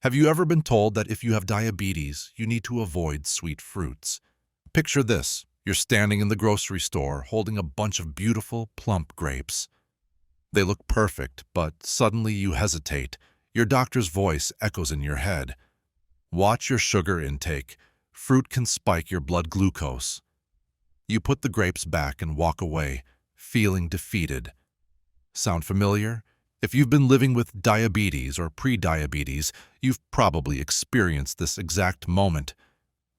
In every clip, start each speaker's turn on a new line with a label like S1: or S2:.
S1: Have you ever been told that if you have diabetes, you need to avoid sweet fruits? Picture this. You're standing in the grocery store holding a bunch of beautiful, plump grapes. They look perfect, but suddenly you hesitate. Your doctor's voice echoes in your head. Watch your sugar intake. Fruit can spike your blood glucose. You put the grapes back and walk away, feeling defeated. Sound familiar? If you've been living with diabetes or pre-diabetes, you've probably experienced this exact moment.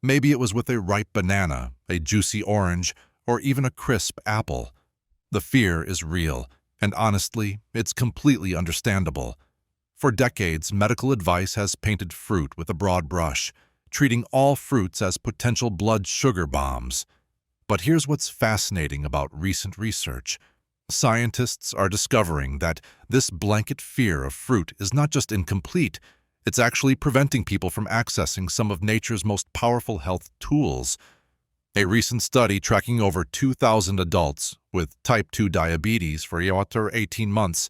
S1: Maybe it was with a ripe banana, a juicy orange, or even a crisp apple. The fear is real, and honestly, it's completely understandable. For decades, medical advice has painted fruit with a broad brush, treating all fruits as potential blood sugar bombs. But here's what's fascinating about recent research. Scientists are discovering that this blanket fear of fruit is not just incomplete, it's actually preventing people from accessing some of nature's most powerful health tools. A recent study tracking over 2,000 adults with type 2 diabetes for 18 months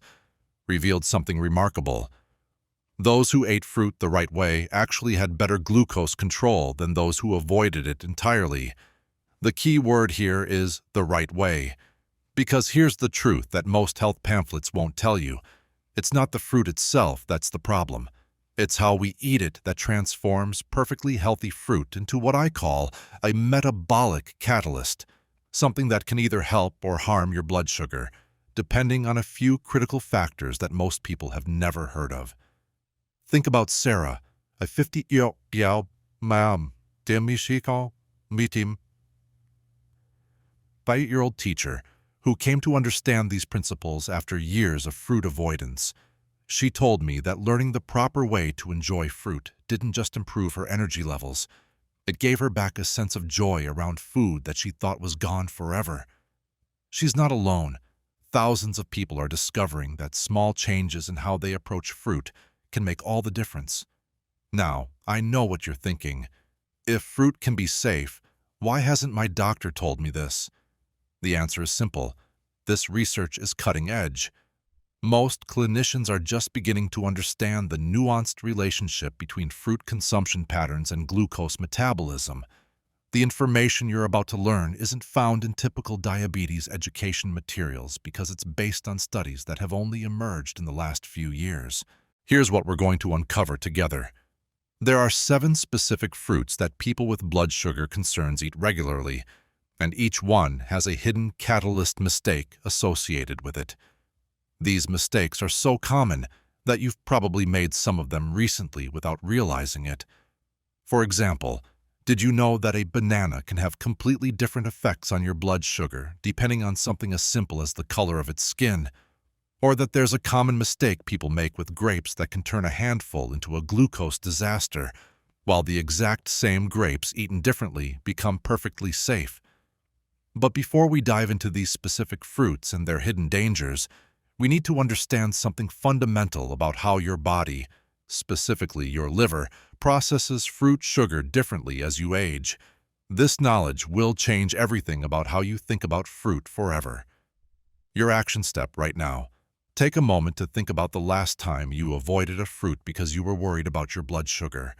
S1: revealed something remarkable. Those who ate fruit the right way actually had better glucose control than those who avoided it entirely. The key word here is the right way. Because here's the truth that most health pamphlets won't tell you. It's not the fruit itself that's the problem. It's how we eat it that transforms perfectly healthy fruit into what I call a metabolic catalyst, something that can either help or harm your blood sugar, depending on a few critical factors that most people have never heard of. Think about Sarah, a 50-year-old teacher who came to understand these principles after years of fruit avoidance. She told me that learning the proper way to enjoy fruit didn't just improve her energy levels. It gave her back a sense of joy around food that she thought was gone forever. She's not alone. Thousands of people are discovering that small changes in how they approach fruit can make all the difference. Now, I know what you're thinking. If fruit can be safe, why hasn't my doctor told me this? The answer is simple. This research is cutting edge. Most clinicians are just beginning to understand the nuanced relationship between fruit consumption patterns and glucose metabolism. The information you're about to learn isn't found in typical diabetes education materials because it's based on studies that have only emerged in the last few years. Here's what we're going to uncover together. There are 7 specific fruits that people with blood sugar concerns eat regularly, and each one has a hidden catalyst mistake associated with it. These mistakes are so common that you've probably made some of them recently without realizing it. For example, did you know that a banana can have completely different effects on your blood sugar depending on something as simple as the color of its skin? Or that there's a common mistake people make with grapes that can turn a handful into a glucose disaster, while the exact same grapes eaten differently become perfectly safe? But before we dive into these specific fruits and their hidden dangers, we need to understand something fundamental about how your body, specifically your liver, processes fruit sugar differently as you age. This knowledge will change everything about how you think about fruit forever. Your action step right now. Take a moment to think about the last time you avoided a fruit because you were worried about your blood sugar.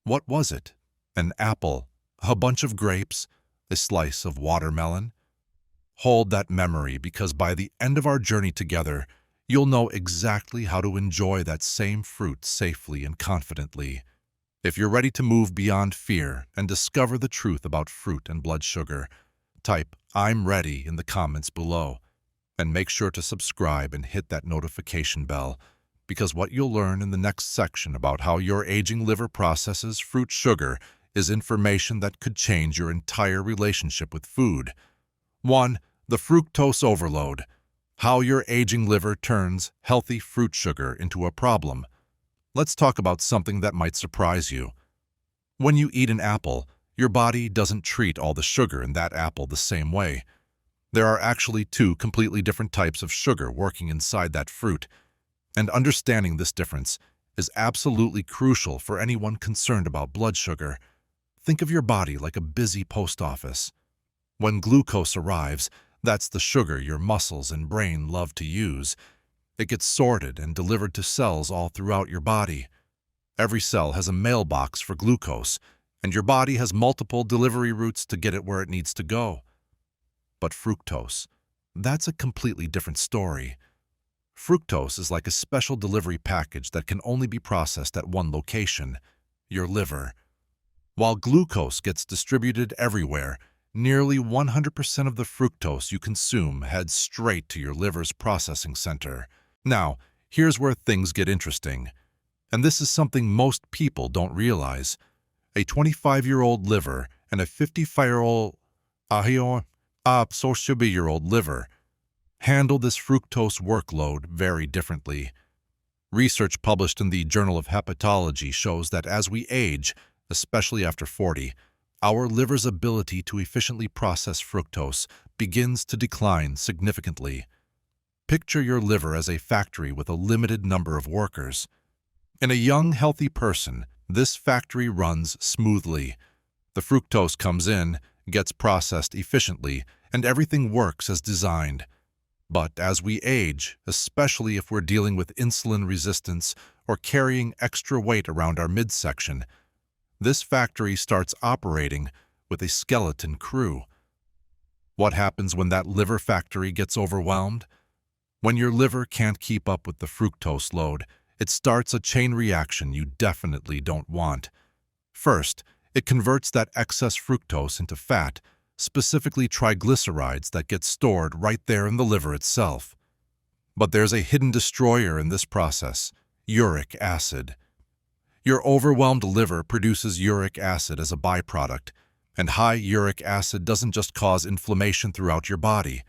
S1: What was it? An apple? A bunch of grapes? A slice of watermelon? Hold that memory because by the end of our journey together, you'll know exactly how to enjoy that same fruit safely and confidently. If you're ready to move beyond fear and discover the truth about fruit and blood sugar, type "I'm ready" in the comments below. And make sure to subscribe and hit that notification bell, because what you'll learn in the next section about how your aging liver processes fruit sugar is information that could change your entire relationship with food. 1. The fructose overload. How your aging liver turns healthy fruit sugar into a problem. Let's talk about something that might surprise you. When you eat an apple, your body doesn't treat all the sugar in that apple the same way. There are actually 2 completely different types of sugar working inside that fruit, and understanding this difference is absolutely crucial for anyone concerned about blood sugar. Think of your body like a busy post office. When glucose arrives, that's the sugar your muscles and brain love to use. It gets sorted and delivered to cells all throughout your body. Every cell has a mailbox for glucose, and your body has multiple delivery routes to get it where it needs to go. But fructose, that's a completely different story. Fructose is like a special delivery package that can only be processed at one location, your liver. While glucose gets distributed everywhere, nearly 100% of the fructose you consume heads straight to your liver's processing center. Now, here's where things get interesting. And this is something most people don't realize. A 25-year-old liver and a 55-year-old liver handle this fructose workload very differently. Research published in the Journal of Hepatology shows that as we age, especially after 40, our liver's ability to efficiently process fructose begins to decline significantly. Picture your liver as a factory with a limited number of workers. In a young, healthy person, this factory runs smoothly. The fructose comes in, gets processed efficiently, and everything works as designed. But as we age, especially if we're dealing with insulin resistance or carrying extra weight around our midsection, this factory starts operating with a skeleton crew. What happens when that liver factory gets overwhelmed? When your liver can't keep up with the fructose load, it starts a chain reaction you definitely don't want. First, it converts that excess fructose into fat, specifically triglycerides that get stored right there in the liver itself. But there's a hidden destroyer in this process: uric acid. Your overwhelmed liver produces uric acid as a byproduct, and high uric acid doesn't just cause inflammation throughout your body.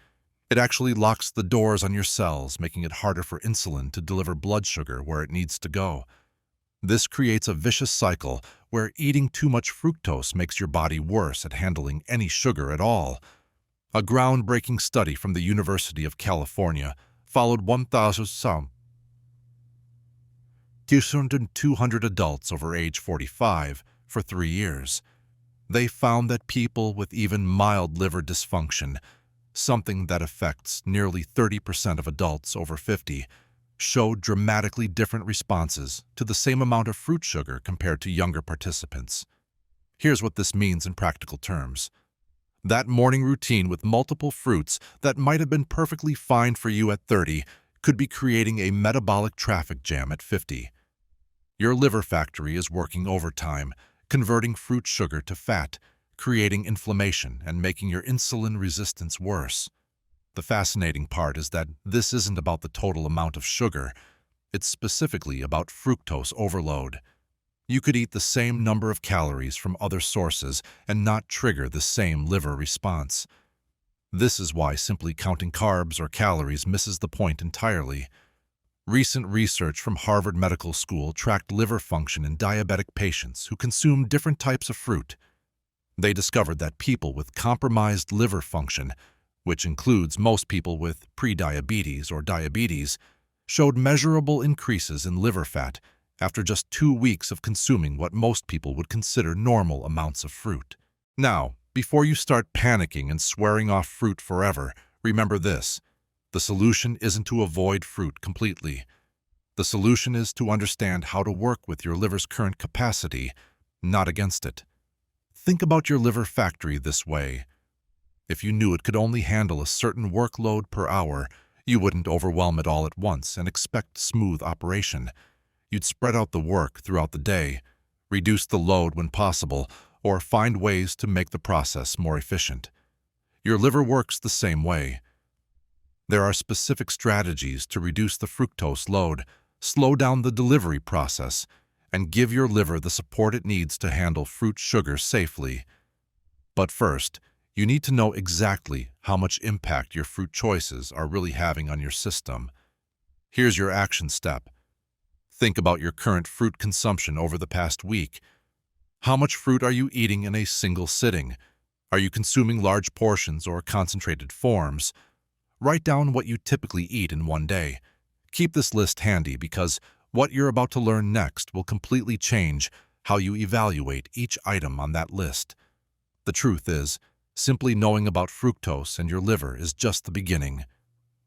S1: It actually locks the doors on your cells, making it harder for insulin to deliver blood sugar where it needs to go. This creates a vicious cycle where eating too much fructose makes your body worse at handling any sugar at all. A groundbreaking study from the University of California followed 1,200 adults over age 45 for 3 years. They found that people with even mild liver dysfunction, something that affects nearly 30% of adults over 50, showed dramatically different responses to the same amount of fruit sugar compared to younger participants. Here's what this means in practical terms. That morning routine with multiple fruits that might have been perfectly fine for you at 30 could be creating a metabolic traffic jam at 50. Your liver factory is working overtime, converting fruit sugar to fat, creating inflammation and making your insulin resistance worse. The fascinating part is that this isn't about the total amount of sugar. It's specifically about fructose overload. You could eat the same number of calories from other sources and not trigger the same liver response. This is why simply counting carbs or calories misses the point entirely. Recent research from Harvard Medical School tracked liver function in diabetic patients who consumed different types of fruit. They discovered that people with compromised liver function, which includes most people with prediabetes or diabetes, showed measurable increases in liver fat after just 2 weeks of consuming what most people would consider normal amounts of fruit. Now, before you start panicking and swearing off fruit forever, remember this: the solution isn't to avoid fruit completely. The solution is to understand how to work with your liver's current capacity, not against it. Think about your liver factory this way. If you knew it could only handle a certain workload per hour, you wouldn't overwhelm it all at once and expect smooth operation. You'd spread out the work throughout the day, reduce the load when possible, or find ways to make the process more efficient. Your liver works the same way. There are specific strategies to reduce the fructose load, slow down the delivery process, and give your liver the support it needs to handle fruit sugar safely. But first, you need to know exactly how much impact your fruit choices are really having on your system. Here's your action step. Think about your current fruit consumption over the past week. How much fruit are you eating in a single sitting? Are you consuming large portions or concentrated forms? Write down what you typically eat in one day. Keep this list handy because what you're about to learn next will completely change how you evaluate each item on that list. The truth is, simply knowing about fructose and your liver is just the beginning.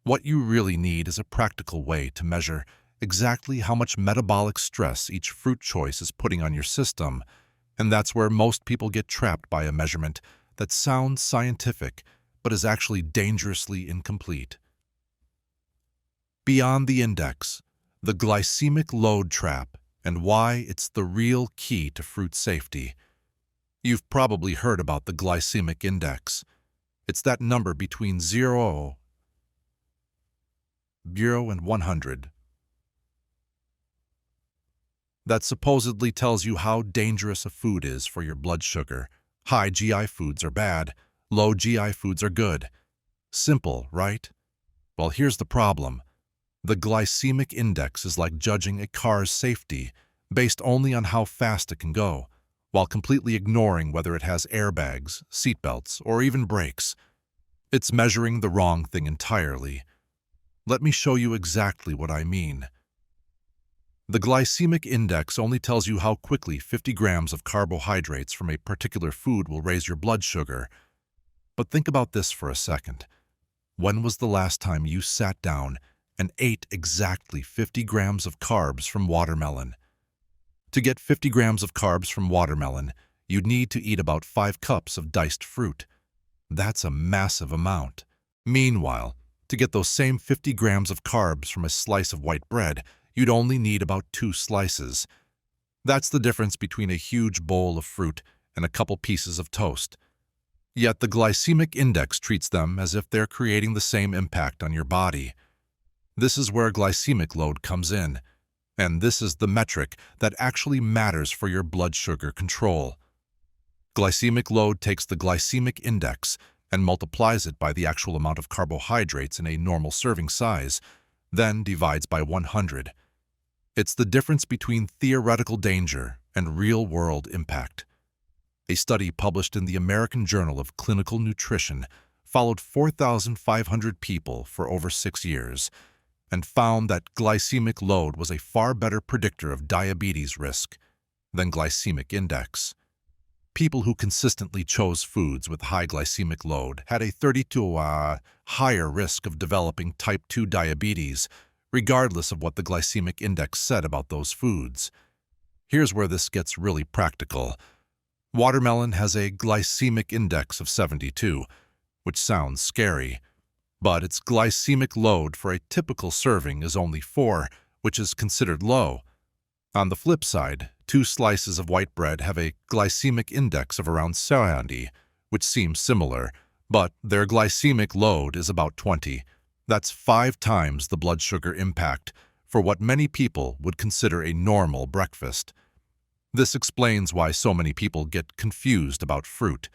S1: What you really need is a practical way to measure exactly how much metabolic stress each fruit choice is putting on your system, and that's where most people get trapped by a measurement that sounds scientific but is actually dangerously incomplete. Beyond the index, the glycemic load trap, and why it's the real key to fruit safety. You've probably heard about the glycemic index. It's that number between 0 and 100 that supposedly tells you how dangerous a food is for your blood sugar. High GI foods are bad, low GI foods are good. Simple, right? Well, here's the problem. The glycemic index is like judging a car's safety based only on how fast it can go, while completely ignoring whether it has airbags, seatbelts, or even brakes. It's measuring the wrong thing entirely. Let me show you exactly what I mean. The glycemic index only tells you how quickly 50 grams of carbohydrates from a particular food will raise your blood sugar. But think about this for a second. When was the last time you sat down and ate exactly 50 grams of carbs from watermelon? To get 50 grams of carbs from watermelon, you'd need to eat about 5 cups of diced fruit. That's a massive amount. Meanwhile, to get those same 50 grams of carbs from a slice of white bread, you'd only need about 2 slices. That's the difference between a huge bowl of fruit and a couple pieces of toast. Yet the glycemic index treats them as if they're creating the same impact on your body. This is where glycemic load comes in, and this is the metric that actually matters for your blood sugar control. Glycemic load takes the glycemic index and multiplies it by the actual amount of carbohydrates in a normal serving size, then divides by 100. It's the difference between theoretical danger and real-world impact. A study published in the American Journal of Clinical Nutrition followed 4,500 people for over 6 years and found that glycemic load was a far better predictor of diabetes risk than glycemic index. People who consistently chose foods with high glycemic load had a 32% higher risk of developing type 2 diabetes, regardless of what the glycemic index said about those foods. Here's where this gets really practical. Watermelon has a glycemic index of 72, which sounds scary, but its glycemic load for a typical serving is only 4, which is considered low. On the flip side, 2 slices of white bread have a glycemic index of around 70, which seems similar, but their glycemic load is about 20. That's 5 times the blood sugar impact for what many people would consider a normal breakfast. This explains why so many people get confused about fruit.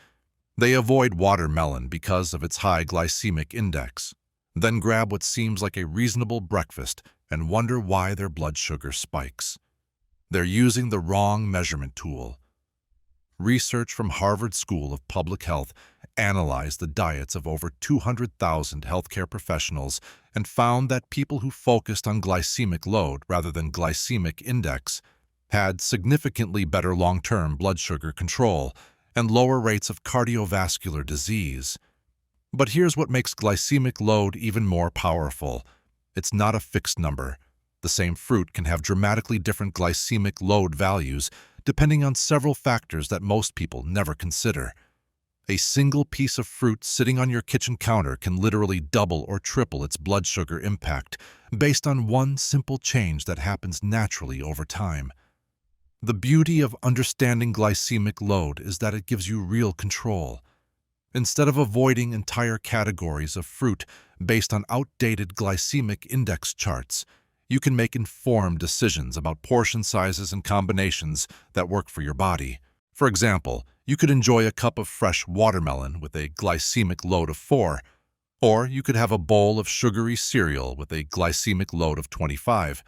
S1: They avoid watermelon because of its high glycemic index, then grab what seems like a reasonable breakfast and wonder why their blood sugar spikes. They're using the wrong measurement tool. Research from Harvard School of Public Health analyzed the diets of over 200,000 healthcare professionals and found that people who focused on glycemic load rather than glycemic index had significantly better long-term blood sugar control and lower rates of cardiovascular disease. But here's what makes glycemic load even more powerful. It's not a fixed number. The same fruit can have dramatically different glycemic load values depending on several factors that most people never consider. A single piece of fruit sitting on your kitchen counter can literally double or triple its blood sugar impact based on one simple change that happens naturally over time. The beauty of understanding glycemic load is that it gives you real control. Instead of avoiding entire categories of fruit based on outdated glycemic index charts, you can make informed decisions about portion sizes and combinations that work for your body. For example, you could enjoy a cup of fresh watermelon with a glycemic load of 4, or you could have a bowl of sugary cereal with a glycemic load of 25.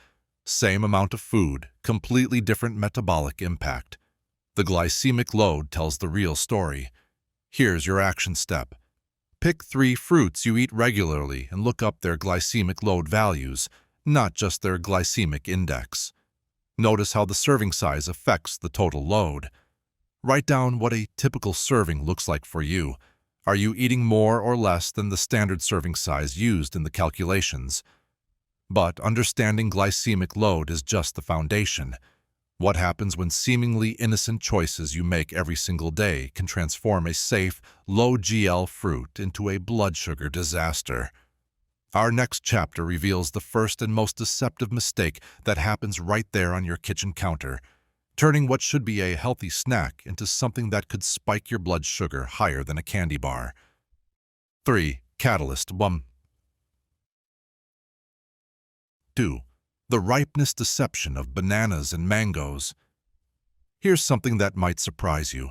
S1: Same amount of food, completely different metabolic impact. The glycemic load tells the real story. Here's your action step. Pick 3 fruits you eat regularly and look up their glycemic load values, not just their glycemic index. Notice how the serving size affects the total load. Write down what a typical serving looks like for you. Are you eating more or less than the standard serving size used in the calculations? But understanding glycemic load is just the foundation. What happens when seemingly innocent choices you make every single day can transform a safe, low-GL fruit into a blood sugar disaster? Our next chapter reveals the first and most deceptive mistake that happens right there on your kitchen counter, turning what should be a healthy snack into something that could spike your blood sugar higher than a candy bar. 3. Catalyst 1. 2. The ripeness deception of bananas and mangoes. Here's something that might surprise you.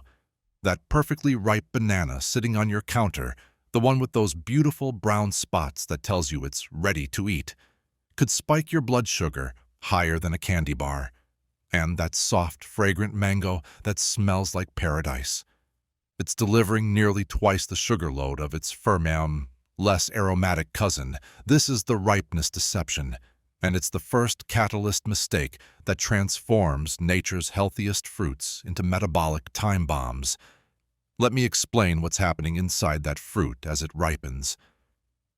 S1: That perfectly ripe banana sitting on your counter, the one with those beautiful brown spots that tells you it's ready to eat, could spike your blood sugar higher than a candy bar. And that soft, fragrant mango that smells like paradise. It's delivering nearly twice the sugar load of its firm, less aromatic cousin. This is the ripeness deception, and it's the first catalyst mistake that transforms nature's healthiest fruits into metabolic time bombs. Let me explain what's happening inside that fruit as it ripens.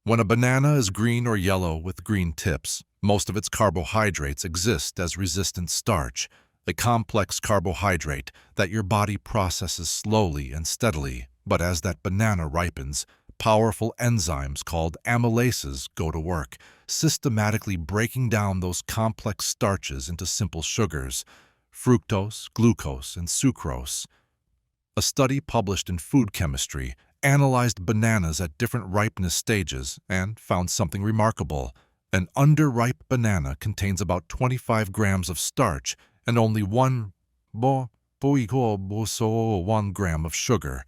S1: When a banana is green or yellow with green tips, most of its carbohydrates exist as resistant starch, a complex carbohydrate that your body processes slowly and steadily. But as that banana ripens, powerful enzymes called amylases go to work, systematically breaking down those complex starches into simple sugars, fructose, glucose, and sucrose. A study published in Food Chemistry analyzed bananas at different ripeness stages and found something remarkable. An underripe banana contains about 25 grams of starch and only 1 gram of sugar.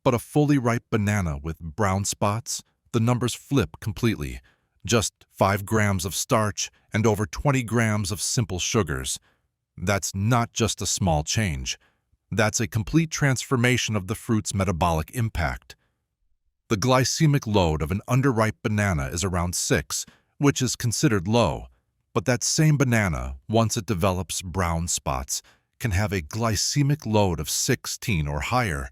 S1: But a fully ripe banana with brown spots, the numbers flip completely. Just 5 grams of starch and over 20 grams of simple sugars. That's not just a small change. That's a complete transformation of the fruit's metabolic impact. The glycemic load of an underripe banana is around 6, which is considered low. But that same banana, once it develops brown spots, can have a glycemic load of 16 or higher,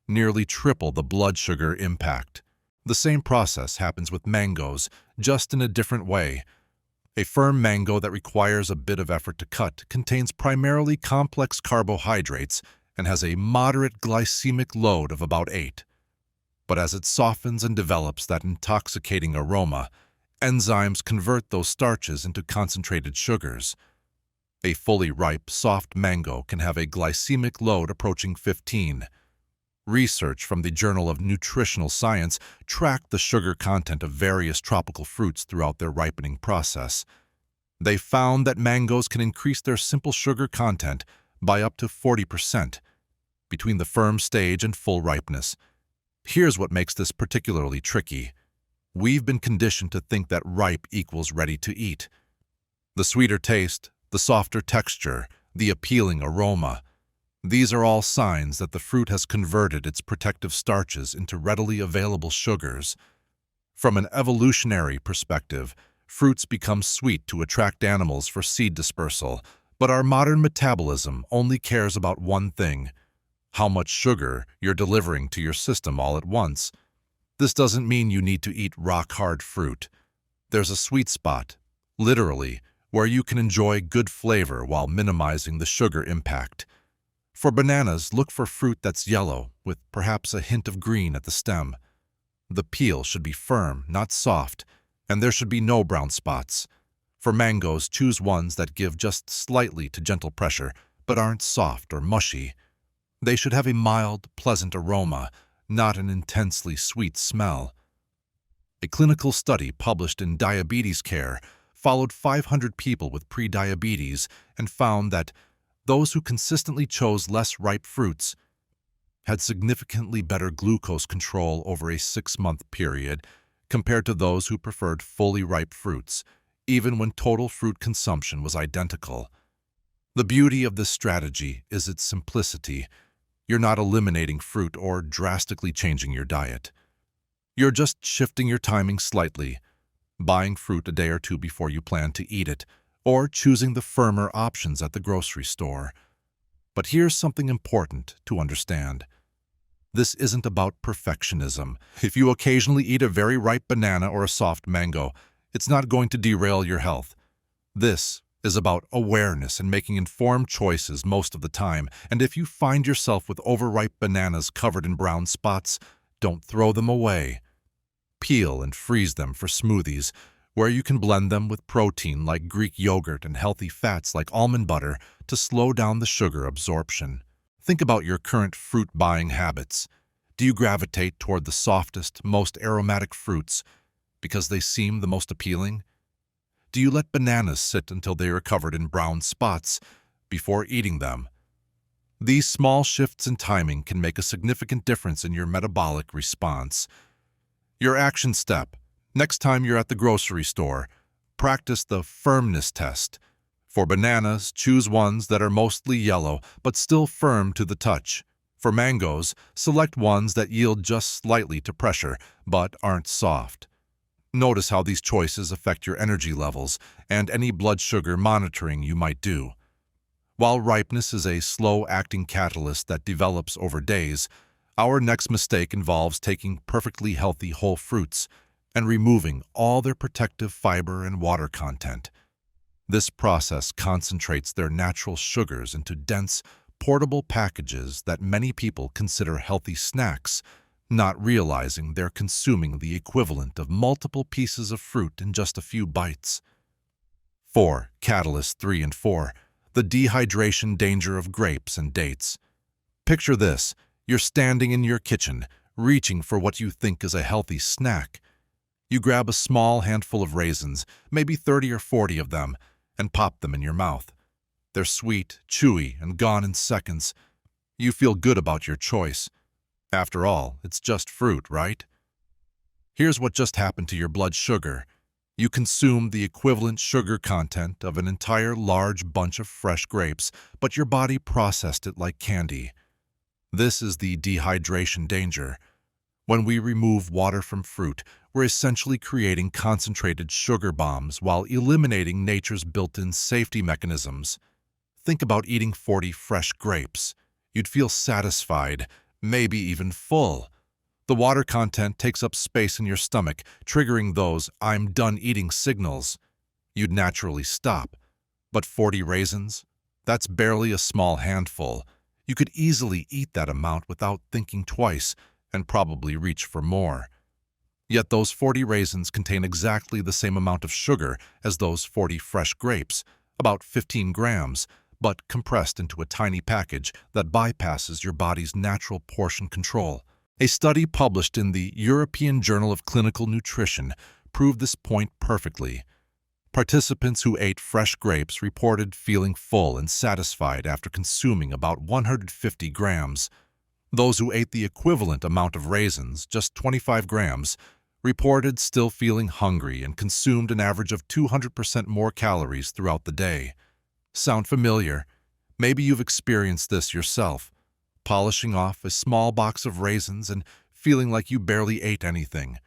S1: nearly triple the blood sugar impact. The same process happens with mangoes, just in a different way. A firm mango that requires a bit of effort to cut contains primarily complex carbohydrates and has a moderate glycemic load of about 8. But as it softens and develops that intoxicating aroma, enzymes convert those starches into concentrated sugars. A fully ripe, soft mango can have a glycemic load approaching 15. Research from the Journal of Nutritional Science tracked the sugar content of various tropical fruits throughout their ripening process. They found that mangoes can increase their simple sugar content by up to 40% between the firm stage and full ripeness. Here's what makes this particularly tricky. We've been conditioned to think that ripe equals ready to eat. The sweeter taste, the softer texture, the appealing aroma. These are all signs that the fruit has converted its protective starches into readily available sugars. From an evolutionary perspective, fruits become sweet to attract animals for seed dispersal, but our modern metabolism only cares about one thing: how much sugar you're delivering to your system all at once. This doesn't mean you need to eat rock-hard fruit. There's a sweet spot, literally, where you can enjoy good flavor while minimizing the sugar impact. For bananas, look for fruit that's yellow, with perhaps a hint of green at the stem. The peel should be firm, not soft, and there should be no brown spots. For mangoes, choose ones that give just slightly to gentle pressure, but aren't soft or mushy. They should have a mild, pleasant aroma, not an intensely sweet smell. A clinical study published in Diabetes Care followed 500 people with prediabetes and found that those who consistently chose less ripe fruits had significantly better glucose control over a 6-month period compared to those who preferred fully ripe fruits, even when total fruit consumption was identical. The beauty of this strategy is its simplicity. You're not eliminating fruit or drastically changing your diet. You're just shifting your timing slightly, buying fruit a day or two before you plan to eat it, or choosing the firmer options at the grocery store. But here's something important to understand. This isn't about perfectionism. If you occasionally eat a very ripe banana or a soft mango, It's not going to derail your health. This is about awareness and making informed choices most of the time, and if you find yourself with overripe bananas covered in brown spots, don't throw them away. Peel and freeze them for smoothies, where you can blend them with protein like Greek yogurt and healthy fats like almond butter to slow down the sugar absorption. Think about your current fruit buying habits. Do you gravitate toward the softest, most aromatic fruits because they seem the most appealing? Do you let bananas sit until they are covered in brown spots before eating them? These small shifts in timing can make a significant difference in your metabolic response. Your action step. Next time you're at the grocery store, practice the firmness test. For bananas, choose ones that are mostly yellow but still firm to the touch. For mangoes, select ones that yield just slightly to pressure but aren't soft. Notice how these choices affect your energy levels and any blood sugar monitoring you might do. While ripeness is a slow-acting catalyst that develops over days, our next mistake involves taking perfectly healthy whole fruits and removing all their protective fiber and water content. This process concentrates their natural sugars into dense, portable packages that many people consider healthy snacks, not realizing they're consuming the equivalent of multiple pieces of fruit in just a few bites. 4. Catalyst 3 and 4. The dehydration danger of grapes and dates. Picture this. You're standing in your kitchen, reaching for what you think is a healthy snack. You grab a small handful of raisins, maybe 30 or 40 of them, and pop them in your mouth. They're sweet, chewy, and gone in seconds. You feel good about your choice. After all, it's just fruit, right? Here's what just happened to your blood sugar. You consumed the equivalent sugar content of an entire large bunch of fresh grapes, but your body processed it like candy. This is the dehydration danger. When we remove water from fruit, we're essentially creating concentrated sugar bombs while eliminating nature's built-in safety mechanisms. Think about eating 40 fresh grapes. You'd feel satisfied, maybe even full. The water content takes up space in your stomach, triggering those "I'm done eating" signals. You'd naturally stop. But 40 raisins? That's barely a small handful. You could easily eat that amount without thinking twice and probably reach for more. Yet those 40 raisins contain exactly the same amount of sugar as those 40 fresh grapes, about 15 grams, but compressed into a tiny package that bypasses your body's natural portion control. A study published in the European Journal of Clinical Nutrition proved this point perfectly. Participants who ate fresh grapes reported feeling full and satisfied after consuming about 150 grams. Those who ate the equivalent amount of raisins, just 25 grams, reported still feeling hungry and consumed an average of 200% more calories throughout the day. Sound familiar? Maybe you've experienced this yourself, polishing off a small box of raisins and feeling like you barely ate anything.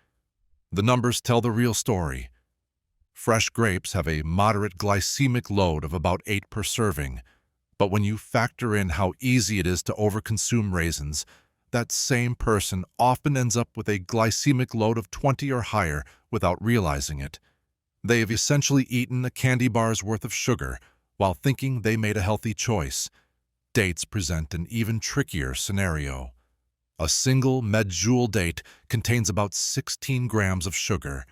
S1: The numbers tell the real story. Fresh grapes have a moderate glycemic load of about 8 per serving, but when you factor in how easy it is to overconsume raisins, that same person often ends up with a glycemic load of 20 or higher without realizing it. They have essentially eaten a candy bar's worth of sugar while thinking they made a healthy choice. Dates present an even trickier scenario. A single medjool date contains about 16 grams of sugar.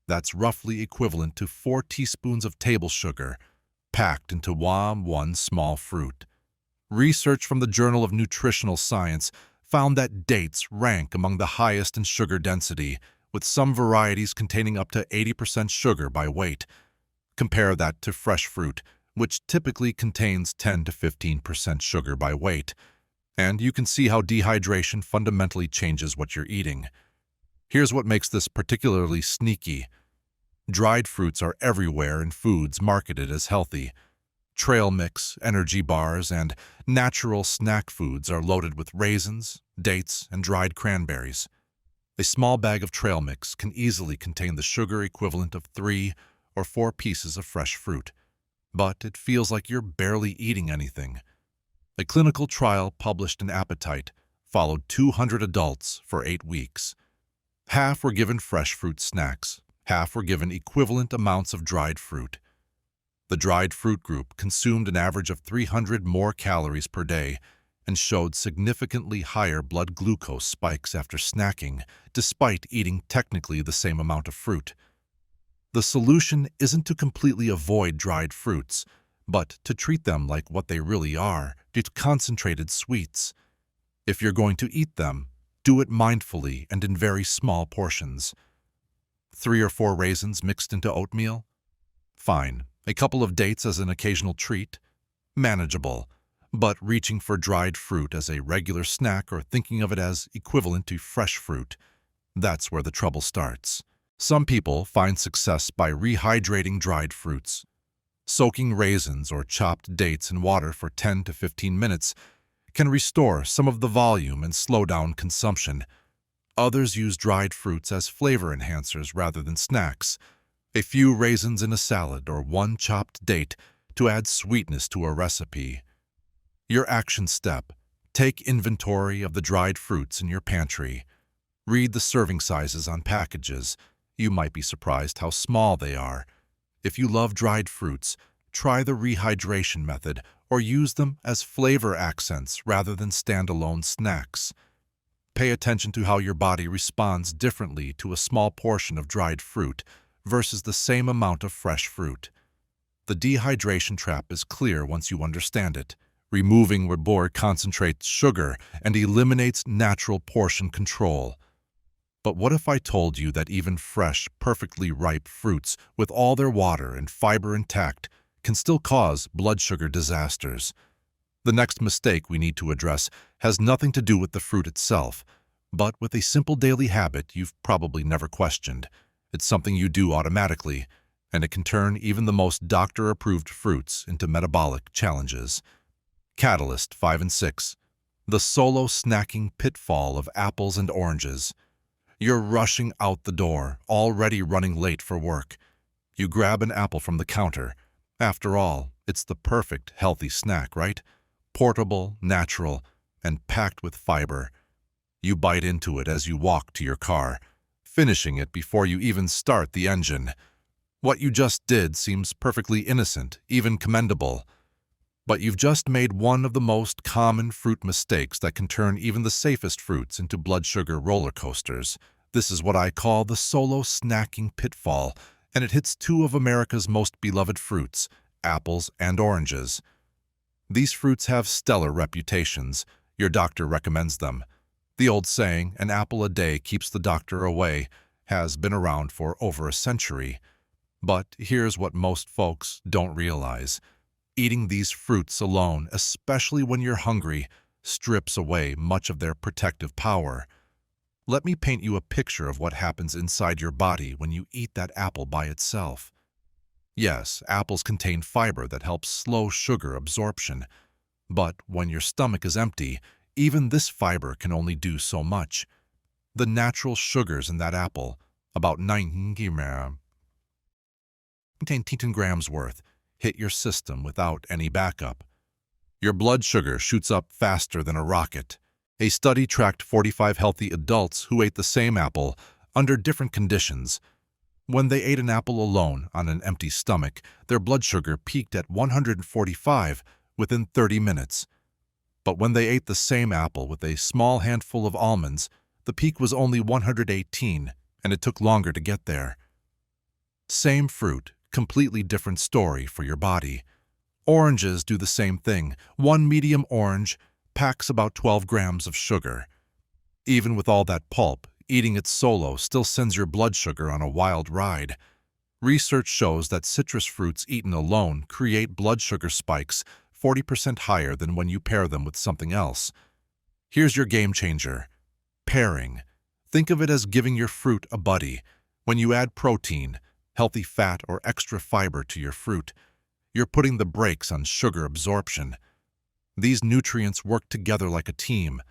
S1: That's roughly equivalent to 4 teaspoons of table sugar, packed into one small fruit. Research from the Journal of Nutritional Science found that dates rank among the highest in sugar density, with some varieties containing up to 80% sugar by weight. Compare that to fresh fruit, which typically contains 10 to 15% sugar by weight, and you can see how dehydration fundamentally changes what you're eating. Here's what makes this particularly sneaky. Dried fruits are everywhere in foods marketed as healthy. Trail mix, energy bars, and natural snack foods are loaded with raisins, dates, and dried cranberries. A small bag of trail mix can easily contain the sugar equivalent of 3 or 4 pieces of fresh fruit, but it feels like you're barely eating anything. A clinical trial published in Appetite followed 200 adults for 8 weeks. Half were given fresh fruit snacks, Half were given equivalent amounts of dried fruit. The dried fruit group consumed an average of 300 more calories per day and showed significantly higher blood glucose spikes after snacking, despite eating technically the same amount of fruit. The solution isn't to completely avoid dried fruits, but to treat them like what they really are, concentrated sweets. If you're going to eat them, do it mindfully and in very small portions. 3 or 4 raisins mixed into oatmeal? Fine. A couple of dates as an occasional treat? Manageable. But reaching for dried fruit as a regular snack or thinking of it as equivalent to fresh fruit, that's where the trouble starts. Some people find success by rehydrating dried fruits. Soaking raisins or chopped dates in water for 10 to 15 minutes can restore some of the volume and slow down consumption. Others use dried fruits as flavor enhancers rather than snacks. A few raisins in a salad or 1 chopped date to add sweetness to a recipe. Your action step: take inventory of the dried fruits in your pantry. Read the serving sizes on packages. You might be surprised how small they are. If you love dried fruits, try the rehydration method or use them as flavor accents rather than standalone snacks. Pay attention to how your body responds differently to a small portion of dried fruit versus the same amount of fresh fruit. The dehydration trap is clear once you understand it. Removing where concentrates sugar and eliminates natural portion control. But what if I told you that even fresh, perfectly ripe fruits with all their water and fiber intact can still cause blood sugar disasters? The next mistake we need to address has nothing to do with the fruit itself, but with a simple daily habit you've probably never questioned. It's something you do automatically, and it can turn even the most doctor-approved fruits into metabolic challenges. Catalyst 5 and 6. The solo snacking pitfall of apples and oranges. You're rushing out the door, already running late for work. You grab an apple from the counter. After all, it's the perfect healthy snack, right? Portable, natural, and packed with fiber. You bite into it as you walk to your car, finishing it before you even start the engine. What you just did seems perfectly innocent, even commendable. But you've just made one of the most common fruit mistakes that can turn even the safest fruits into blood sugar roller coasters. This is what I call the solo snacking pitfall, and it hits 2 of America's most beloved fruits, apples and oranges. These fruits have stellar reputations. Your doctor recommends them. The old saying, "an apple a day keeps the doctor away," has been around for over a century. But here's what most folks don't realize. Eating these fruits alone, especially when you're hungry, strips away much of their protective power. Let me paint you a picture of what happens inside your body when you eat that apple by itself. Yes, apples contain fiber that helps slow sugar absorption. But when your stomach is empty, even this fiber can only do so much. The natural sugars in that apple, about 19 grams worth, hit your system without any backup. Your blood sugar shoots up faster than a rocket. A study tracked 45 healthy adults who ate the same apple under different conditions. When they ate an apple alone on an empty stomach, their blood sugar peaked at 145 within 30 minutes. But when they ate the same apple with a small handful of almonds, the peak was only 118, and it took longer to get there. Same fruit, completely different story for your body. Oranges do the same thing. 1 medium orange packs about 12 grams of sugar. Even with all that pulp, eating it solo still sends your blood sugar on a wild ride. Research shows that citrus fruits eaten alone create blood sugar spikes 40% higher than when you pair them with something else. Here's your game changer: pairing. Think of it as giving your fruit a buddy. When you add protein, healthy fat, or extra fiber to your fruit, you're putting the brakes on sugar absorption. These nutrients work together like a team.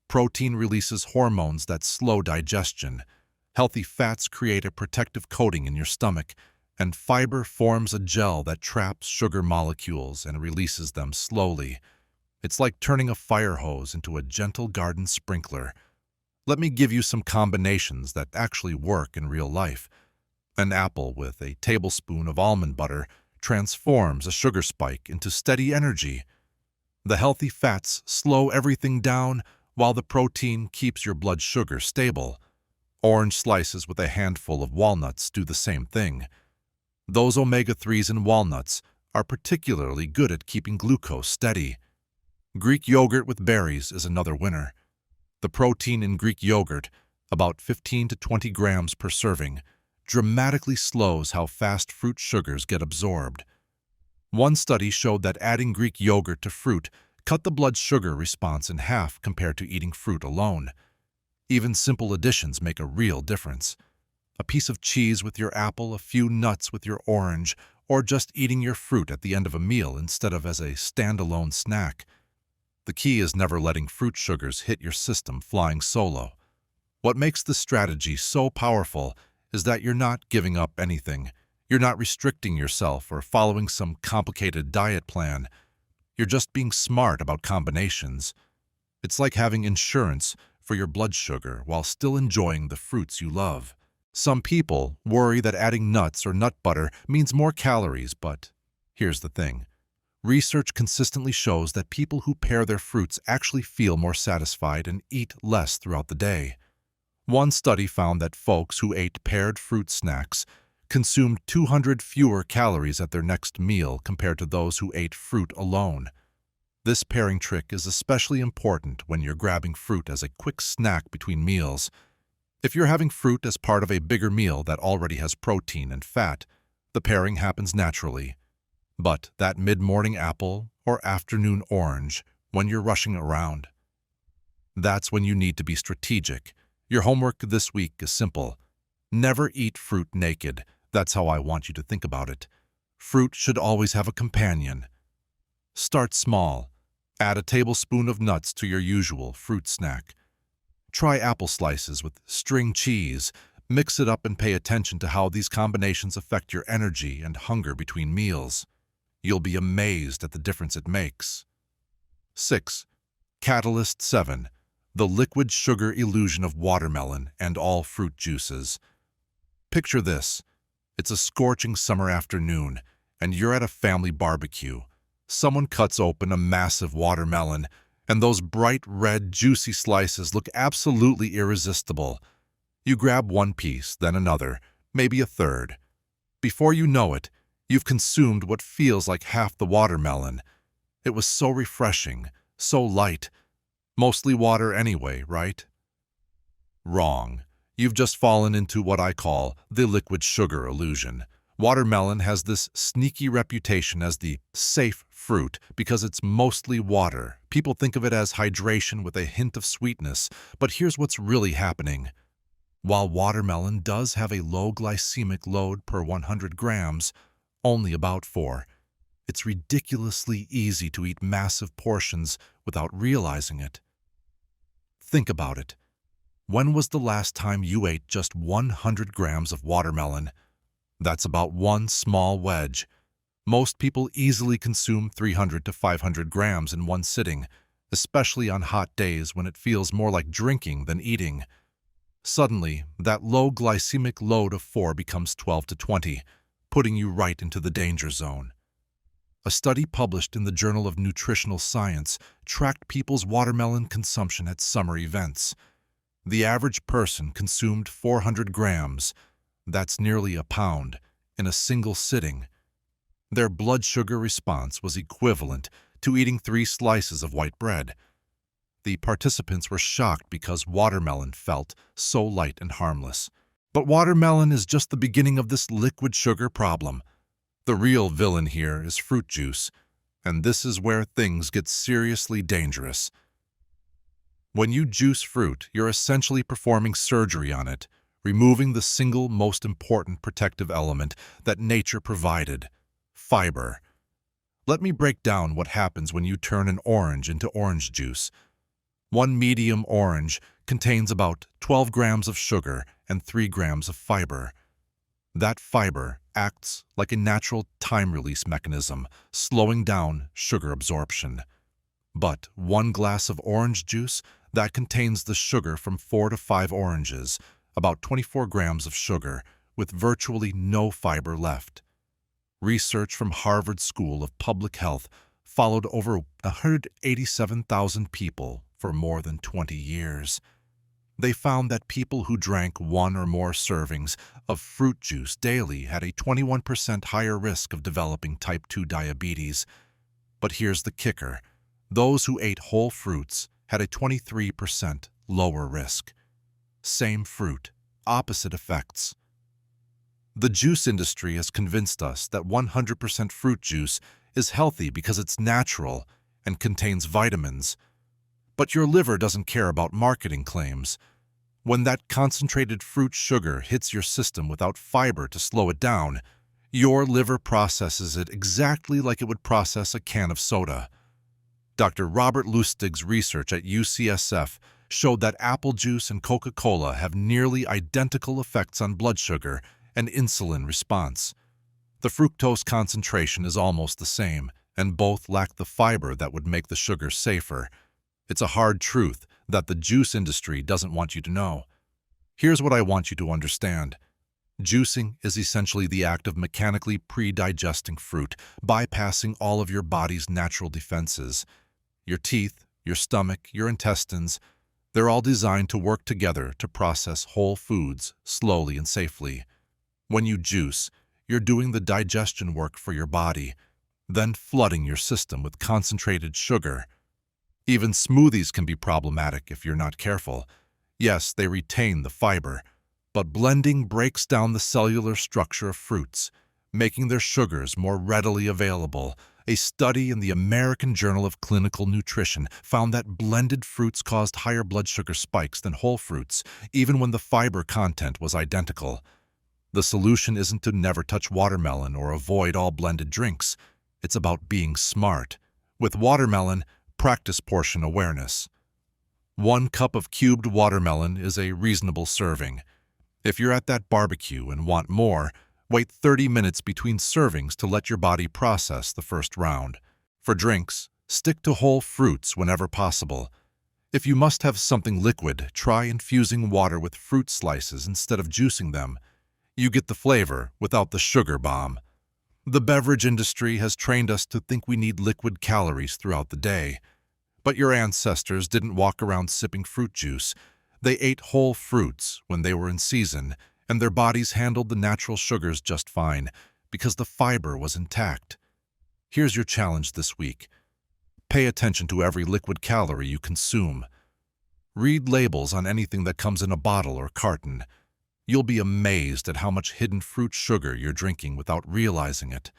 S1: Protein releases hormones that slow digestion. Healthy fats create a protective coating in your stomach, and fiber forms a gel that traps sugar molecules and releases them slowly. It's like turning a fire hose into a gentle garden sprinkler. Let me give you some combinations that actually work in real life. An apple with a tablespoon of almond butter transforms a sugar spike into steady energy. The healthy fats slow everything down while the protein keeps your blood sugar stable. Orange slices with a handful of walnuts do the same thing. Those omega-3s in walnuts are particularly good at keeping glucose steady. Greek yogurt with berries is another winner. The protein in Greek yogurt, about 15 to 20 grams per serving, dramatically slows how fast fruit sugars get absorbed. One study showed that adding Greek yogurt to fruit cut the blood sugar response in half compared to eating fruit alone. Even simple additions make a real difference. A piece of cheese with your apple, a few nuts with your orange, or just eating your fruit at the end of a meal instead of as a standalone snack. The key is never letting fruit sugars hit your system flying solo. What makes this strategy so powerful is that you're not giving up anything. You're not restricting yourself or following some complicated diet plan. You're just being smart about combinations. It's like having insurance for your blood sugar while still enjoying the fruits you love. Some people worry that adding nuts or nut butter means more calories, but here's the thing. Research consistently shows that people who pair their fruits actually feel more satisfied and eat less throughout the day. One study found that folks who ate paired fruit snacks consumed 200 fewer calories at their next meal compared to those who ate fruit alone. This pairing trick is especially important when you're grabbing fruit as a quick snack between meals. If you're having fruit as part of a bigger meal that already has protein and fat, the pairing happens naturally. But that mid-morning apple or afternoon orange when you're rushing around, that's when you need to be strategic. Your homework this week is simple. Never eat fruit naked. That's how I want you to think about it. Fruit should always have a companion. Start small. Add a tablespoon of nuts to your usual fruit snack. Try apple slices with string cheese. Mix it up and pay attention to how these combinations affect your energy and hunger between meals. You'll be amazed at the difference it makes. 6. Catalyst 7. The liquid sugar illusion of watermelon and all fruit juices. Picture this. It's a scorching summer afternoon, and you're at a family barbecue. Someone cuts open a massive watermelon, and those bright red, juicy slices look absolutely irresistible. You grab one piece, then another, maybe a third. Before you know it, you've consumed what feels like half the watermelon. It was so refreshing, so light. Mostly water anyway, right? Wrong. You've just fallen into what I call the liquid sugar illusion. Watermelon has this sneaky reputation as the safe fruit because it's mostly water. People think of it as hydration with a hint of sweetness, but here's what's really happening. While watermelon does have a low glycemic load per 100 grams, only about 4, it's ridiculously easy to eat massive portions without realizing it. Think about it. When was the last time you ate just 100 grams of watermelon? That's about one small wedge. Most people easily consume 300 to 500 grams in one sitting, especially on hot days when it feels more like drinking than eating. Suddenly, that low glycemic load of 4 becomes 12 to 20, putting you right into the danger zone. A study published in the Journal of Nutritional Science tracked people's watermelon consumption at summer events. The average person consumed 400 grams, that's nearly a pound, in a single sitting. Their blood sugar response was equivalent to eating 3 slices of white bread. The participants were shocked because watermelon felt so light and harmless. But watermelon is just the beginning of this liquid sugar problem. The real villain here is fruit juice, and this is where things get seriously dangerous. When you juice fruit, you're essentially performing surgery on it, removing the single most important protective element that nature provided: fiber. Let me break down what happens when you turn an orange into orange juice. One medium orange contains about 12 grams of sugar and 3 grams of fiber. That fiber acts like a natural time-release mechanism, slowing down sugar absorption. But one glass of orange juice that contains the sugar from 4 to 5 oranges, about 24 grams of sugar, with virtually no fiber left. Research from Harvard School of Public Health followed over 187,000 people for more than 20 years. They found that people who drank one or more servings of fruit juice daily had a 21% higher risk of developing type 2 diabetes. But here's the kicker. Those who ate whole fruits had a 23% lower risk. Same fruit, opposite effects. The juice industry has convinced us that 100% fruit juice is healthy because it's natural and contains vitamins. But your liver doesn't care about marketing claims. When that concentrated fruit sugar hits your system without fiber to slow it down, your liver processes it exactly like it would process a can of soda. Dr. Robert Lustig's research at UCSF showed that apple juice and Coca-Cola have nearly identical effects on blood sugar and insulin response. The fructose concentration is almost the same, and both lack the fiber that would make the sugar safer. It's a hard truth that the juice industry doesn't want you to know. Here's what I want you to understand. Juicing is essentially the act of mechanically pre-digesting fruit, bypassing all of your body's natural defenses. Your teeth, your stomach, your intestines, they're all designed to work together to process whole foods slowly and safely. When you juice, you're doing the digestion work for your body, then flooding your system with concentrated sugar. Even smoothies can be problematic if you're not careful. Yes, they retain the fiber, but blending breaks down the cellular structure of fruits, making their sugars more readily available. A study in the American Journal of Clinical Nutrition found that blended fruits caused higher blood sugar spikes than whole fruits, even when the fiber content was identical. The solution isn't to never touch watermelon or avoid all blended drinks. It's about being smart. With watermelon, practice portion awareness. 1 cup of cubed watermelon is a reasonable serving. If you're at that barbecue and want more, wait 30 minutes between servings to let your body process the first round. For drinks, stick to whole fruits whenever possible. If you must have something liquid, try infusing water with fruit slices instead of juicing them. You get the flavor without the sugar bomb. The beverage industry has trained us to think we need liquid calories throughout the day. But your ancestors didn't walk around sipping fruit juice. They ate whole fruits when they were in season, and their bodies handled the natural sugars just fine because the fiber was intact. Here's your challenge this week. Pay attention to every liquid calorie you consume. Read labels on anything that comes in a bottle or carton. You'll be amazed at how much hidden fruit sugar you're drinking without realizing it.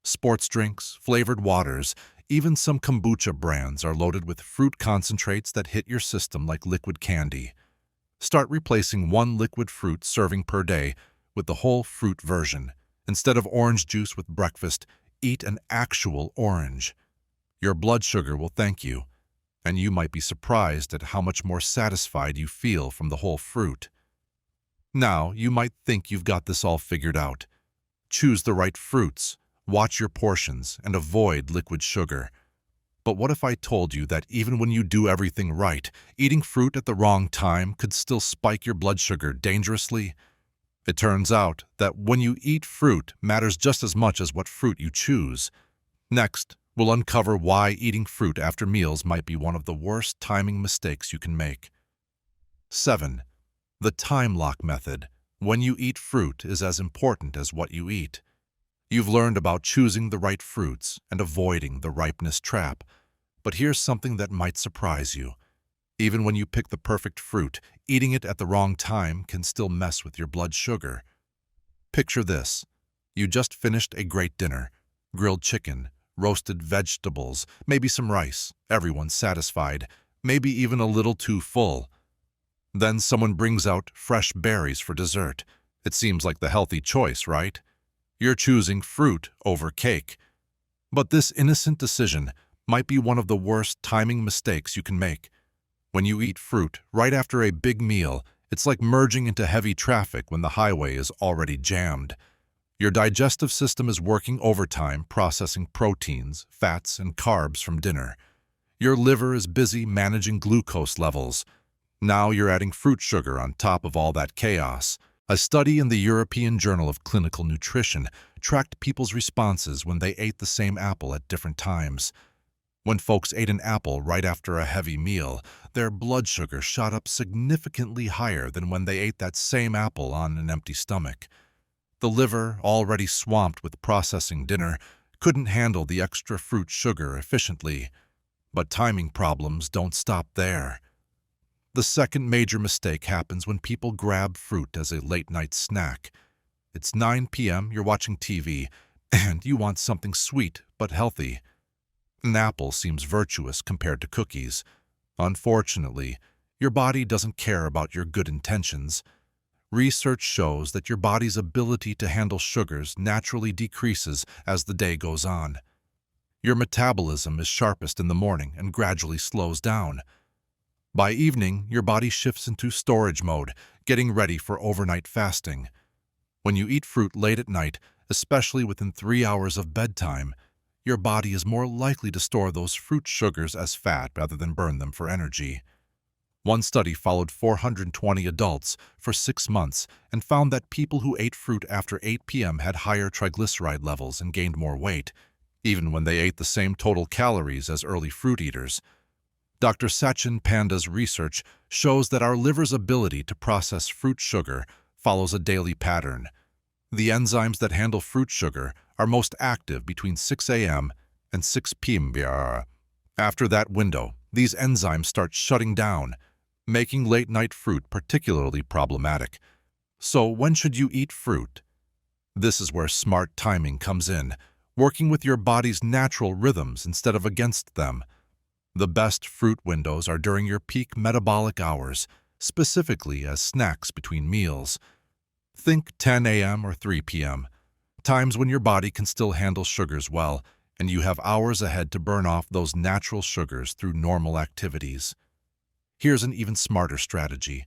S1: Sports drinks, flavored waters, even some kombucha brands are loaded with fruit concentrates that hit your system like liquid candy. Start replacing 1 liquid fruit serving per day with the whole fruit version. Instead of orange juice with breakfast, eat an actual orange. Your blood sugar will thank you, and you might be surprised at how much more satisfied you feel from the whole fruit. Now, you might think you've got this all figured out. Choose the right fruits, watch your portions, and avoid liquid sugar. But what if I told you that even when you do everything right, eating fruit at the wrong time could still spike your blood sugar dangerously? It turns out that when you eat fruit matters just as much as what fruit you choose. Next, we'll uncover why eating fruit after meals might be one of the worst timing mistakes you can make. 7. The time lock method. When you eat fruit is as important as what you eat. You've learned about choosing the right fruits and avoiding the ripeness trap. But here's something that might surprise you. Even when you pick the perfect fruit, eating it at the wrong time can still mess with your blood sugar. Picture this. You just finished a great dinner. Grilled chicken, roasted vegetables, maybe some rice. Everyone's satisfied, maybe even a little too full. Then someone brings out fresh berries for dessert. It seems like the healthy choice, right? You're choosing fruit over cake. But this innocent decision might be one of the worst timing mistakes you can make. When you eat fruit right after a big meal, it's like merging into heavy traffic when the highway is already jammed. Your digestive system is working overtime processing proteins, fats, and carbs from dinner. Your liver is busy managing glucose levels. Now you're adding fruit sugar on top of all that chaos. A study in the European Journal of Clinical Nutrition tracked people's responses when they ate the same apple at different times. When folks ate an apple right after a heavy meal, their blood sugar shot up significantly higher than when they ate that same apple on an empty stomach. The liver, already swamped with processing dinner, couldn't handle the extra fruit sugar efficiently. But timing problems don't stop there. The second major mistake happens when people grab fruit as a late-night snack. It's 9 p.m., you're watching TV, and you want something sweet but healthy. An apple seems virtuous compared to cookies. Unfortunately, your body doesn't care about your good intentions. Research shows that your body's ability to handle sugars naturally decreases as the day goes on. Your metabolism is sharpest in the morning and gradually slows down. By evening, your body shifts into storage mode, getting ready for overnight fasting. When you eat fruit late at night, especially within 3 hours of bedtime, your body is more likely to store those fruit sugars as fat rather than burn them for energy. One study followed 420 adults for 6 months and found that people who ate fruit after 8 p.m. had higher triglyceride levels and gained more weight, even when they ate the same total calories as early fruit eaters. Dr. Sachin Panda's research shows that our liver's ability to process fruit sugar follows a daily pattern. The enzymes that handle fruit sugar are most active between 6 a.m. and 6 p.m. After that window, these enzymes start shutting down, making late-night fruit particularly problematic. So when should you eat fruit? This is where smart timing comes in, working with your body's natural rhythms instead of against them. The best fruit windows are during your peak metabolic hours, specifically as snacks between meals. Think 10 a.m. or 3 p.m., times when your body can still handle sugars well, and you have hours ahead to burn off those natural sugars through normal activities. Here's an even smarter strategy: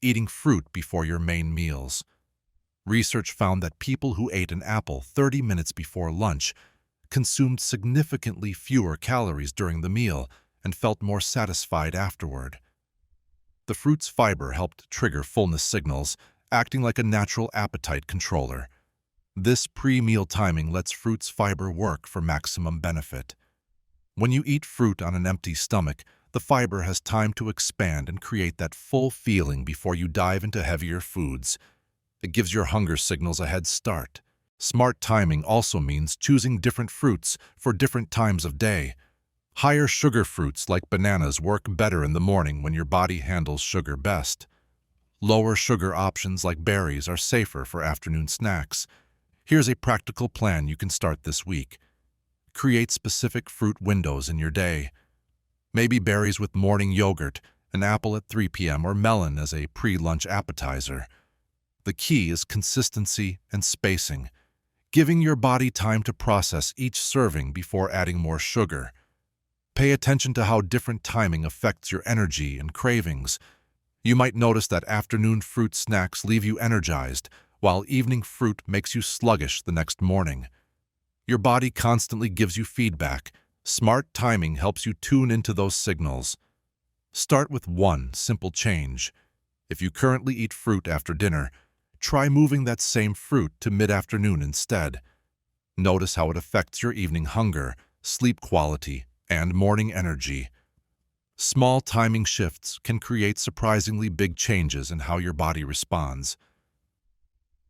S1: eating fruit before your main meals. Research found that people who ate an apple 30 minutes before lunch consumed significantly fewer calories during the meal and felt more satisfied afterward. The fruit's fiber helped trigger fullness signals, acting like a natural appetite controller. This pre-meal timing lets fruit's fiber work for maximum benefit. When you eat fruit on an empty stomach, the fiber has time to expand and create that full feeling before you dive into heavier foods. It gives your hunger signals a head start. Smart timing also means choosing different fruits for different times of day. Higher sugar fruits like bananas work better in the morning when your body handles sugar best. Lower sugar options like berries are safer for afternoon snacks. Here's a practical plan you can start this week. Create specific fruit windows in your day. Maybe berries with morning yogurt, an apple at 3 p.m., or melon as a pre-lunch appetizer. The key is consistency and spacing, giving your body time to process each serving before adding more sugar. Pay attention to how different timing affects your energy and cravings. You might notice that afternoon fruit snacks leave you energized, while evening fruit makes you sluggish the next morning. Your body constantly gives you feedback. Smart timing helps you tune into those signals. Start with one simple change. If you currently eat fruit after dinner, try moving that same fruit to mid-afternoon instead. Notice how it affects your evening hunger, sleep quality, and morning energy. Small timing shifts can create surprisingly big changes in how your body responds.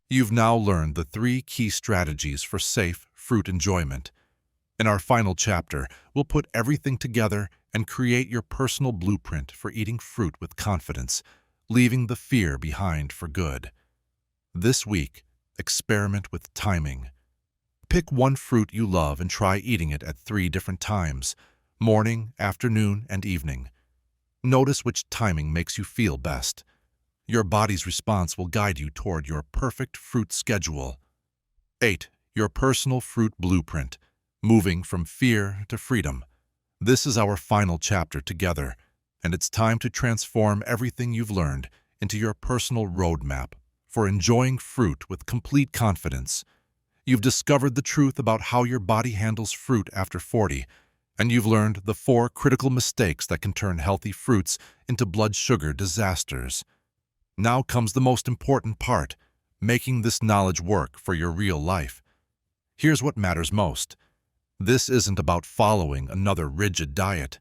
S1: You've now learned the 3 key strategies for safe fruit enjoyment. In our final chapter, we'll put everything together and create your personal blueprint for eating fruit with confidence, leaving the fear behind for good. This week, experiment with timing. Pick one fruit you love and try eating it at 3 different times: morning, afternoon, and evening. Notice which timing makes you feel best. Your body's response will guide you toward your perfect fruit schedule. 8. Your personal fruit blueprint. Moving from fear to freedom. This is our final chapter together, and it's time to transform everything you've learned into your personal roadmap for enjoying fruit with complete confidence. You've discovered the truth about how your body handles fruit after 40, and you've learned the 4 critical mistakes that can turn healthy fruits into blood sugar disasters. Now comes the most important part, making this knowledge work for your real life. Here's what matters most. This isn't about following another rigid diet.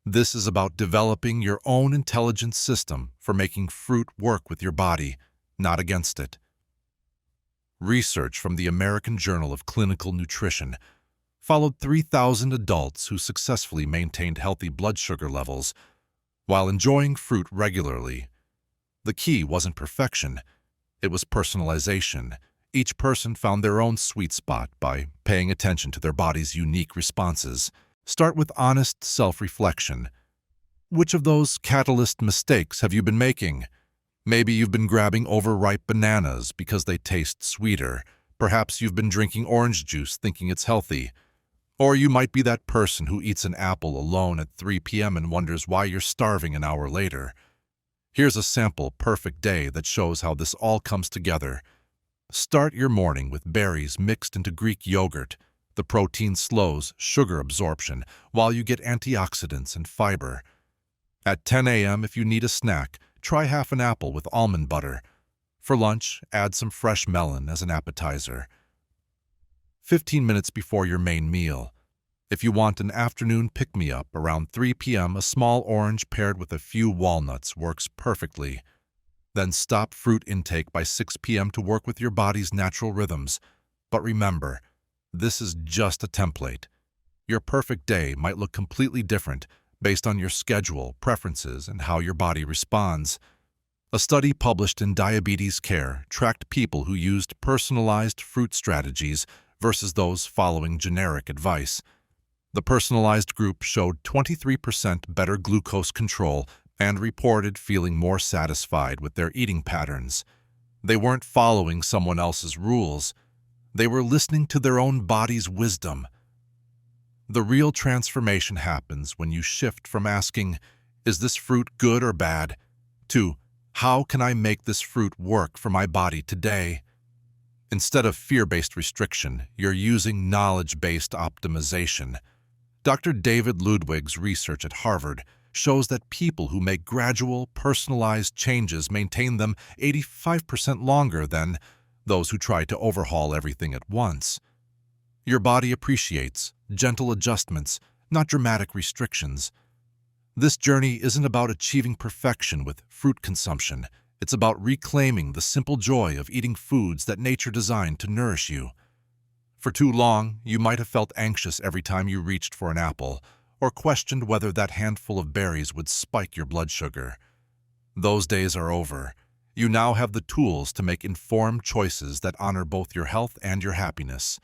S1: This is about developing your own intelligent system for making fruit work with your body, not against it. Research from the American Journal of Clinical Nutrition followed 3,000 adults who successfully maintained healthy blood sugar levels while enjoying fruit regularly. The key wasn't perfection, it was personalization. Each person found their own sweet spot by paying attention to their body's unique responses. Start with honest self-reflection. Which of those catalyst mistakes have you been making? Maybe you've been grabbing overripe bananas because they taste sweeter. Perhaps you've been drinking orange juice thinking it's healthy. Or you might be that person who eats an apple alone at 3 p.m. and wonders why you're starving an hour later. Here's a sample perfect day that shows how this all comes together. Start your morning with berries mixed into Greek yogurt. The protein slows sugar absorption while you get antioxidants and fiber. At 10 a.m., if you need a snack, try half an apple with almond butter. For lunch, add some fresh melon as an appetizer. 15 minutes before your main meal. If you want an afternoon pick-me-up around 3 p.m., a small orange paired with a few walnuts works perfectly. Then stop fruit intake by 6 p.m. to work with your body's natural rhythms. But remember, this is just a template. Your perfect day might look completely different based on your schedule, preferences, and how your body responds. A study published in Diabetes Care tracked people who used personalized fruit strategies versus those following generic advice. The personalized group showed 23% better glucose control and reported feeling more satisfied with their eating patterns. They weren't following someone else's rules. They were listening to their own body's wisdom. The real transformation happens when you shift from asking, "Is this fruit good or bad?" to, "How can I make this fruit work for my body today?" Instead of fear-based restriction, you're using knowledge-based optimization. Dr. David Ludwig's research at Harvard shows that people who make gradual, personalized changes maintain them 85% longer than those who try to overhaul everything at once. Your body appreciates gentle adjustments, not dramatic restrictions. This journey isn't about achieving perfection with fruit consumption. It's about reclaiming the simple joy of eating foods that nature designed to nourish you. For too long, you might have felt anxious every time you reached for an apple, or questioned whether that handful of berries would spike your blood sugar. Those days are over. You now have the tools to make informed choices that honor both your health and your happiness.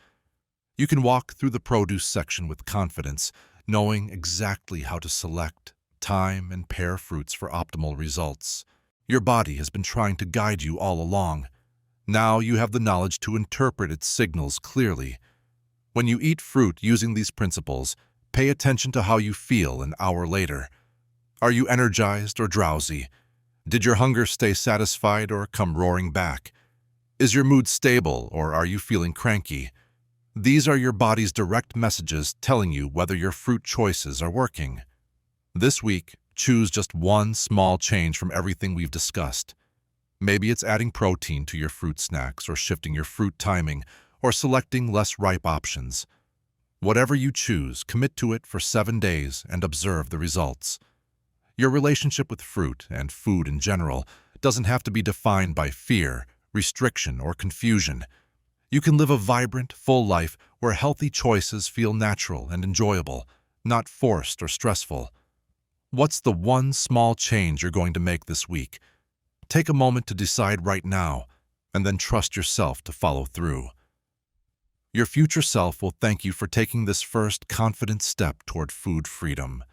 S1: You can walk through the produce section with confidence, knowing exactly how to select, time, and pair fruits for optimal results. Your body has been trying to guide you all along. Now you have the knowledge to interpret its signals clearly. When you eat fruit using these principles, pay attention to how you feel an hour later. Are you energized or drowsy? Did your hunger stay satisfied or come roaring back? Is your mood stable or are you feeling cranky? These are your body's direct messages telling you whether your fruit choices are working. This week, choose just one small change from everything we've discussed. Maybe it's adding protein to your fruit snacks or shifting your fruit timing or selecting less ripe options. Whatever you choose, commit to it for 7 days and observe the results. Your relationship with fruit and food in general doesn't have to be defined by fear, restriction, or confusion. You can live a vibrant, full life where healthy choices feel natural and enjoyable, not forced or stressful. What's the one small change you're going to make this week? Take a moment to decide right now, and then trust yourself to follow through. Your future self will thank you for taking this first confident step toward food freedom.